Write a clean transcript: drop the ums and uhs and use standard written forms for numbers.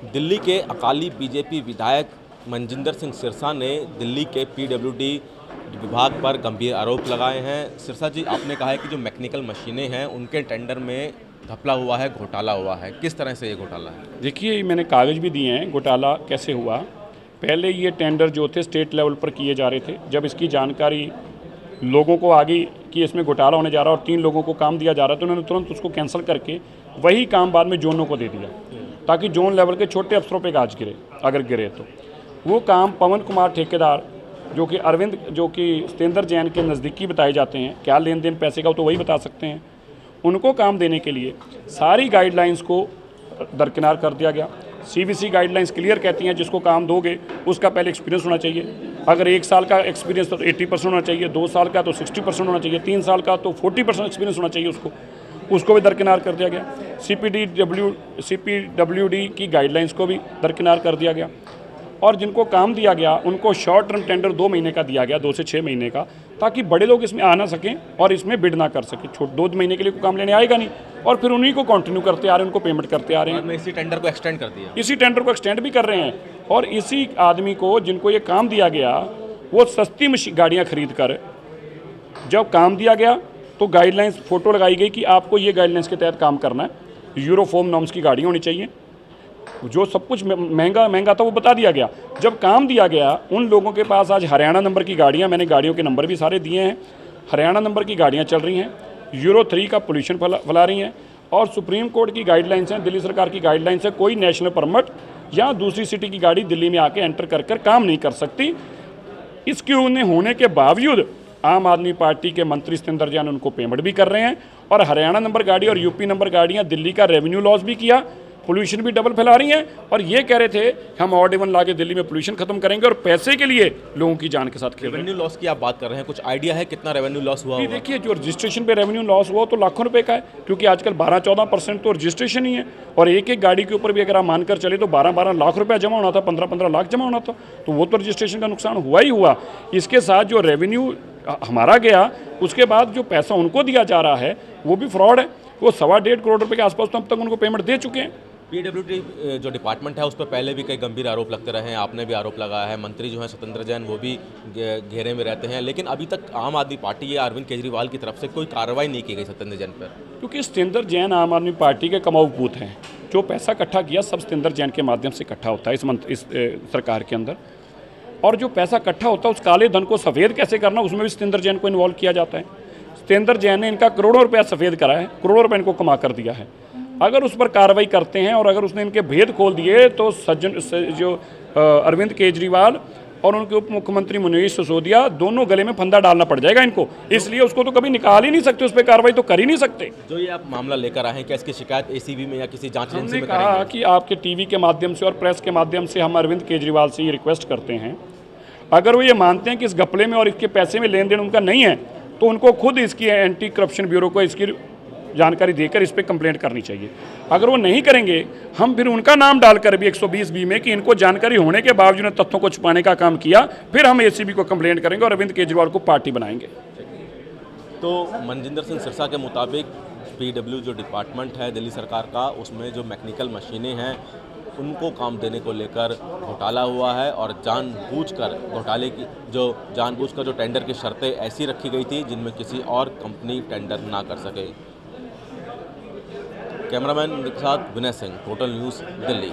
दिल्ली के अकाली बीजेपी विधायक मनजिंदर सिंह सिरसा ने दिल्ली के पीडब्ल्यूडी विभाग पर गंभीर आरोप लगाए हैं। सिरसा जी, आपने कहा है कि जो मैकेनिकल मशीनें हैं उनके टेंडर में घपला हुआ है, घोटाला हुआ है। किस तरह से ये घोटाला है? देखिए, मैंने कागज़ भी दिए हैं घोटाला कैसे हुआ। पहले ये टेंडर जो थे स्टेट लेवल पर किए जा रहे थे। जब इसकी जानकारी लोगों को आ गई कि इसमें घोटाला होने जा रहा है और 3 लोगों को काम दिया जा रहा है, तो उन्होंने तुरंत उसको कैंसिल करके वही काम बाद में जोनों को दे दिया, ताकि जोन लेवल के छोटे अफसरों पे गाज गिरे। अगर गिरे तो वो काम पवन कुमार ठेकेदार, जो कि अरविंद, जो कि सत्येंद्र जैन के नज़दीकी बताए जाते हैं, क्या लेन देन पैसे का तो वही बता सकते हैं, उनको काम देने के लिए सारी गाइडलाइंस को दरकिनार कर दिया गया। सीवीसी गाइडलाइंस क्लियर कहती हैं जिसको काम दोगे उसका पहले एक्सपीरियंस होना चाहिए। अगर 1 साल का एक्सपीरियंस तो 80% होना चाहिए, 2 साल का तो 60% होना चाहिए, 3 साल का तो 40% एक्सपीरियंस होना चाहिए उसको भी दरकिनार कर दिया गया। सीपीडब्ल्यूडी की गाइडलाइंस को भी दरकिनार कर दिया गया। और जिनको काम दिया गया उनको शॉर्ट टर्म टेंडर 2 महीने का दिया गया, 2 से 6 महीने का, ताकि बड़े लोग इसमें आ ना सकें और इसमें बिड ना कर सकें। 2 महीने के लिए कोई काम लेने आएगा नहीं, और फिर उन्हीं को कंटिन्यू करते आ रहे हैं, उनको पेमेंट करते आ रहे हैं। इसी टेंडर को एक्सटेंड कर दिया, इसी टेंडर को एक्सटेंड भी कर रहे हैं। और इसी आदमी को, जिनको ये काम दिया गया, वो सस्ती गाड़ियाँ खरीद कर, जब काम दिया गया तो गाइडलाइंस फ़ोटो लगाई गई कि आपको ये गाइडलाइंस के तहत काम करना है, यूरोफोम नॉर्म्स की गाड़ी होनी चाहिए, जो सब कुछ महंगा था वो बता दिया गया। जब काम दिया गया, उन लोगों के पास आज हरियाणा नंबर की गाड़ियां, मैंने गाड़ियों के नंबर भी सारे दिए हैं, हरियाणा नंबर की गाड़ियां चल रही हैं, यूरो 3 का पोल्यूशन फैला रही हैं, और सुप्रीम कोर्ट की गाइडलाइंस हैं, दिल्ली सरकार की गाइडलाइंस है, कोई नेशनल परमिट या दूसरी सिटी की गाड़ी दिल्ली में आके एंटर कर काम नहीं कर सकती। इसके होने के बावजूद आम आदमी पार्टी के मंत्री सत्येंद्र जैन उनको पेमेंट भी कर रहे हैं, और हरियाणा नंबर गाड़ी और यूपी नंबर गाड़ियां दिल्ली का रेवेन्यू लॉस भी किया, पोल्यूशन भी डबल फैला रही हैं। और ये कह रहे थे हम ऑड इवन ला के दिल्ली में पोल्यूशन खत्म करेंगे, और पैसे के लिए लोगों की जान के साथ खेल रहे हैं। रेवेन्यू लॉस की आप बात कर रहे हैं, कुछ आइडिया है कितना रेवेन्यू लॉस हुआ? देखिए, जो रजिस्ट्रेशन पे रेवेन्यू लॉस हुआ तो लाखों रुपए का है, क्योंकि आजकल 12-14% तो रजिस्ट्रेशन ही है, और एक गाड़ी के ऊपर भी अगर आप मानकर चले तो 12-12 लाख रुपया जमा होना था, 15-15 लाख जमा होना था, तो वो तो रजिस्ट्रेशन का नुकसान हुआ ही हुआ। इसके साथ जो रेवेन्यू हमारा गया, उसके बाद जो पैसा उनको दिया जा रहा है वो भी फ्रॉड है। वो 1.25 करोड़ रुपए के आसपास तो अब तक उनको पेमेंट दे चुके हैं। पीडब्ल्यूडी जो डिपार्टमेंट है उस पर पहले भी कई गंभीर आरोप लगते रहे हैं, आपने भी आरोप लगाया है, मंत्री जो हैं सत्येंद्र जैन वो भी घेरे में रहते हैं, लेकिन अभी तक आम आदमी पार्टी या अरविंद केजरीवाल की तरफ से कोई कार्रवाई नहीं की गई सत्येंद्र जैन पर। क्योंकि सत्येंद्र जैन आम आदमी पार्टी के कमाऊ पूत हैं। जो पैसा इकट्ठा किया सब सत्येंद्र जैन के माध्यम से इकट्ठा होता है इस सरकार के अंदर, और जो पैसा इकट्ठा होता है उस काले धन को सफ़ेद कैसे करना, उसमें भी सत्येंद्र जैन को इन्वॉल्व किया जाता है। सत्येंद्र जैन ने इनका करोड़ों रुपया सफ़ेद करा है, करोड़ों रुपये इनको कमा कर दिया है। अगर उस पर कार्रवाई करते हैं और अगर उसने इनके भेद खोल दिए तो अरविंद केजरीवाल और उनके उप मुख्यमंत्री मनीष सिसोदिया दोनों गले में फंदा डालना पड़ जाएगा इनको। इसलिए उसको तो कभी निकाल ही नहीं सकते, उस पर कार्रवाई तो कर ही नहीं सकते। जो ये आप मामला लेकर आए हैं, क्या इसकी शिकायत एसीबी में या किसी जांच एजेंसी में कहा कि आपके टीवी के माध्यम से और प्रेस के माध्यम से हम अरविंद केजरीवाल से ये रिक्वेस्ट करते हैं, अगर वो ये मानते हैं कि इस घपले में और इसके पैसे में लेन देन उनका नहीं है, तो उनको खुद इसकी एंटी करप्शन ब्यूरो को इसकी जानकारी देकर इस पर कंप्लेंट करनी चाहिए। अगर वो नहीं करेंगे, हम फिर उनका नाम डालकर भी 120B में कि इनको जानकारी होने के बावजूद तथ्यों को छुपाने का काम किया, फिर हम एसीबी को कंप्लेंट करेंगे और अरविंद केजरीवाल को पार्टी बनाएंगे। तो मनजिंदर सिंह सिरसा के मुताबिक पीडब्ल्यू जो डिपार्टमेंट है दिल्ली सरकार का, उसमें जो मैकेनिकल मशीनें हैं उनको काम देने को लेकर घोटाला हुआ है, और जानबूझकर घोटाले की जानबूझकर जो टेंडर की शर्तें ऐसी रखी गई थी जिनमें किसी और कंपनी टेंडर ना कर सके। कैमरामैन के साथ विनय सिंह, टोटल न्यूज़, दिल्ली।